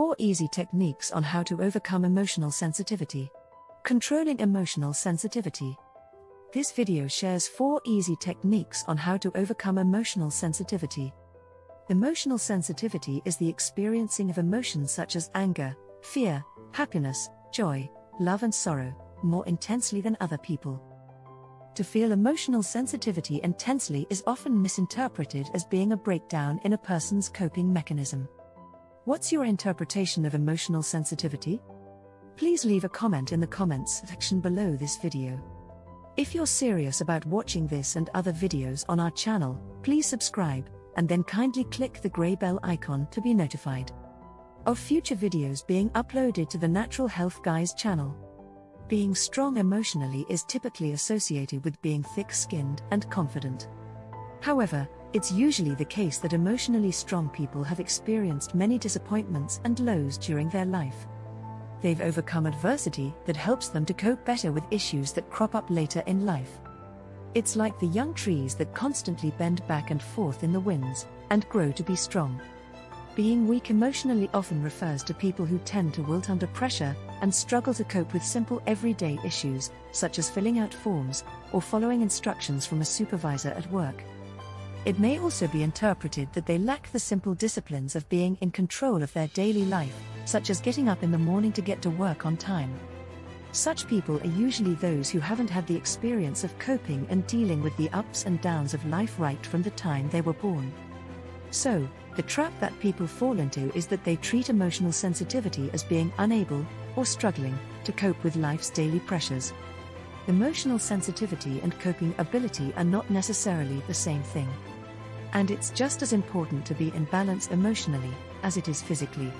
4 easy techniques on how to overcome emotional sensitivity. Controlling emotional sensitivity. This video shares 4 easy techniques on how to overcome emotional sensitivity. Emotional sensitivity is the experiencing of emotions such as anger, fear, happiness, joy, love and sorrow, more intensely than other people. To feel emotional sensitivity intensely is often misinterpreted as being a breakdown in a person's coping mechanism. What's your interpretation of emotional sensitivity? Please leave a comment in the comments section below this video. If you're serious about watching this and other videos on our channel, please subscribe, and then kindly click the grey bell icon to be notified of future videos being uploaded to the Natural Health Guys channel. Being strong emotionally is typically associated with being thick-skinned and confident. However, it's usually the case that emotionally strong people have experienced many disappointments and lows during their life. They've overcome adversity that helps them to cope better with issues that crop up later in life. It's like the young trees that constantly bend back and forth in the winds, and grow to be strong. Being weak emotionally often refers to people who tend to wilt under pressure, and struggle to cope with simple everyday issues, such as filling out forms, or following instructions from a supervisor at work. It may also be interpreted that they lack the simple disciplines of being in control of their daily life, such as getting up in the morning to get to work on time. Such people are usually those who haven't had the experience of coping and dealing with the ups and downs of life right from the time they were born. So, the trap that people fall into is that they treat emotional sensitivity as being unable, or struggling, to cope with life's daily pressures. Emotional sensitivity and coping ability are not necessarily the same thing. And it's just as important to be in balance emotionally, as it is physically.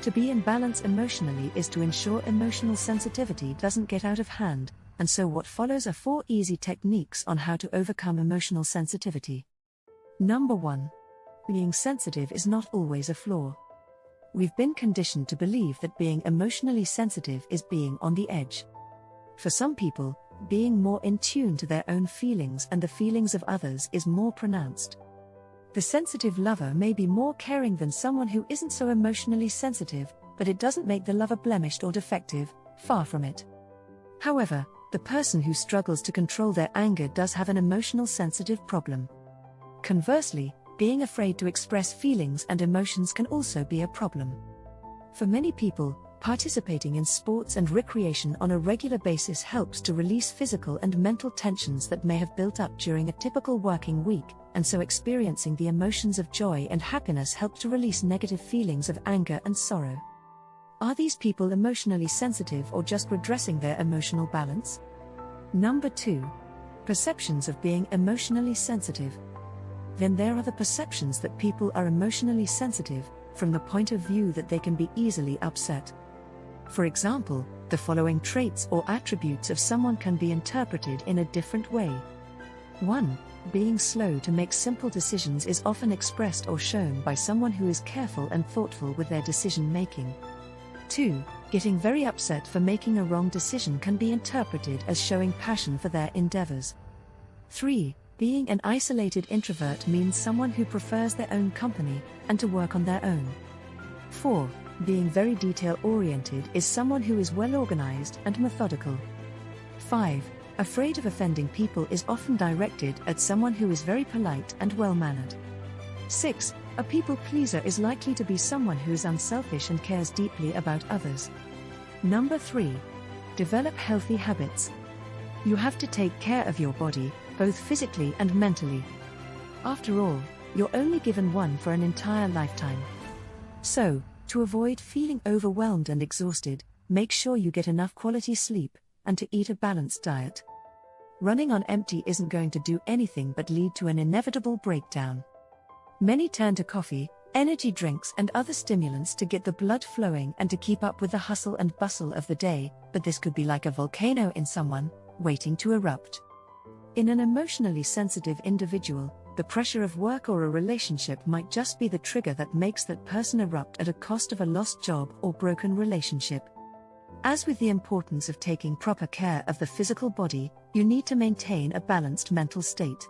To be in balance emotionally is to ensure emotional sensitivity doesn't get out of hand, and so what follows are 4 easy techniques on how to overcome emotional sensitivity. Number 1. Being sensitive is not always a flaw. We've been conditioned to believe that being emotionally sensitive is being on the edge. For some people, being more in tune to their own feelings and the feelings of others is more pronounced. The sensitive lover may be more caring than someone who isn't so emotionally sensitive, but it doesn't make the lover blemished or defective, far from it. However, the person who struggles to control their anger does have an emotional sensitive problem. Conversely, being afraid to express feelings and emotions can also be a problem. For many people, participating in sports and recreation on a regular basis helps to release physical and mental tensions that may have built up during a typical working week, and so experiencing the emotions of joy and happiness help to release negative feelings of anger and sorrow. Are these people emotionally sensitive or just redressing their emotional balance? Number 2. Perceptions of being emotionally sensitive. Then there are the perceptions that people are emotionally sensitive, from the point of view that they can be easily upset. For example, the following traits or attributes of someone can be interpreted in a different way. 1. Being slow to make simple decisions is often expressed or shown by someone who is careful and thoughtful with their decision making. 2. Getting very upset for making a wrong decision can be interpreted as showing passion for their endeavors. 3. Being an isolated introvert means someone who prefers their own company, and to work on their own. 4. Being very detail-oriented is someone who is well-organized and methodical. 5. Afraid of offending people is often directed at someone who is very polite and well-mannered. 6. A people-pleaser is likely to be someone who is unselfish and cares deeply about others. Number 3. Develop healthy habits. You have to take care of your body, both physically and mentally. After all, you're only given one for an entire lifetime. So, to avoid feeling overwhelmed and exhausted, make sure you get enough quality sleep, and to eat a balanced diet. Running on empty isn't going to do anything but lead to an inevitable breakdown. Many turn to coffee, energy drinks and other stimulants to get the blood flowing and to keep up with the hustle and bustle of the day, but this could be like a volcano in someone, waiting to erupt. In an emotionally sensitive individual, the pressure of work or a relationship might just be the trigger that makes that person erupt at a cost of a lost job or broken relationship. As with the importance of taking proper care of the physical body, you need to maintain a balanced mental state.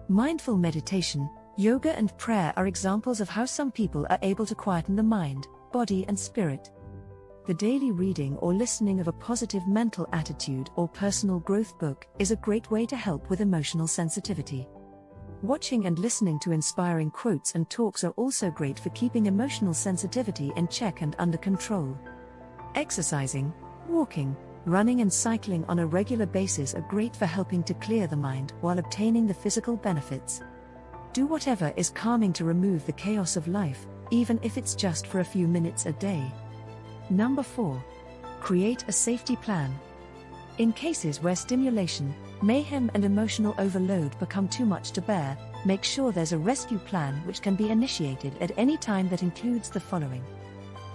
Mindful meditation, yoga and prayer are examples of how some people are able to quieten the mind, body and spirit. The daily reading or listening of a positive mental attitude or personal growth book is a great way to help with emotional sensitivity. Watching and listening to inspiring quotes and talks are also great for keeping emotional sensitivity in check and under control. Exercising, walking, running and cycling on a regular basis are great for helping to clear the mind while obtaining the physical benefits. Do whatever is calming to remove the chaos of life, even if it's just for a few minutes a day. Number 4. Create a safety plan. In cases where stimulation, mayhem and emotional overload become too much to bear, make sure there's a rescue plan which can be initiated at any time that includes the following.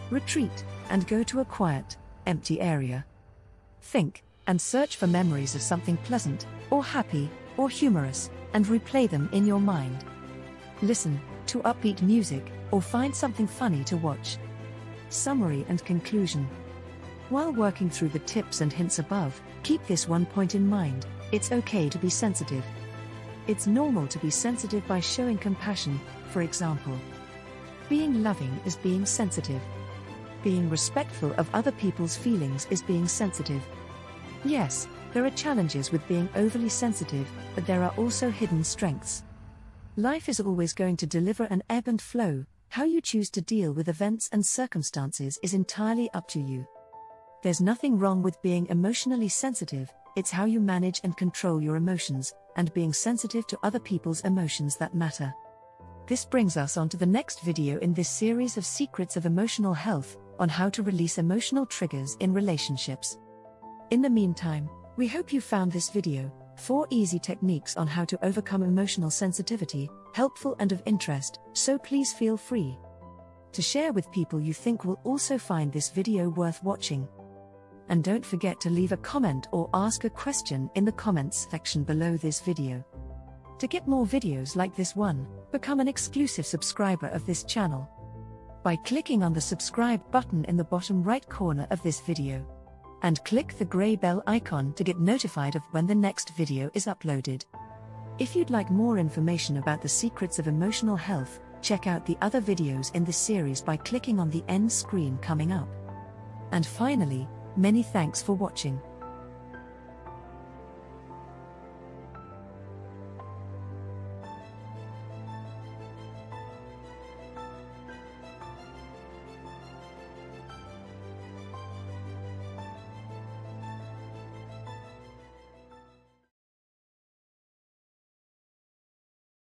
Retreat, and go to a quiet, empty area. Think, and search for memories of something pleasant, or happy, or humorous, and replay them in your mind. Listen to upbeat music, or find something funny to watch. Summary and conclusion. While working through the tips and hints above, keep this one point in mind: it's okay to be sensitive. It's normal to be sensitive by showing compassion, for example. Being loving is being sensitive. Being respectful of other people's feelings is being sensitive. Yes, there are challenges with being overly sensitive, but there are also hidden strengths. Life is always going to deliver an ebb and flow. How you choose to deal with events and circumstances is entirely up to you. There's nothing wrong with being emotionally sensitive, it's how you manage and control your emotions, and being sensitive to other people's emotions that matter. This brings us on to the next video in this series of Secrets of Emotional Health, on how to release emotional triggers in relationships. In the meantime, we hope you found this video, 4 easy techniques on how to overcome emotional sensitivity, helpful and of interest, so please feel free to share with people you think will also find this video worth watching. And don't forget to leave a comment or ask a question in the comments section below this video. To get more videos like this one, become an exclusive subscriber of this channel by clicking on the subscribe button in the bottom right corner of this video. And click the grey bell icon to get notified of when the next video is uploaded. If you'd like more information about the secrets of emotional health, check out the other videos in this series by clicking on the end screen coming up. And finally, many thanks for watching.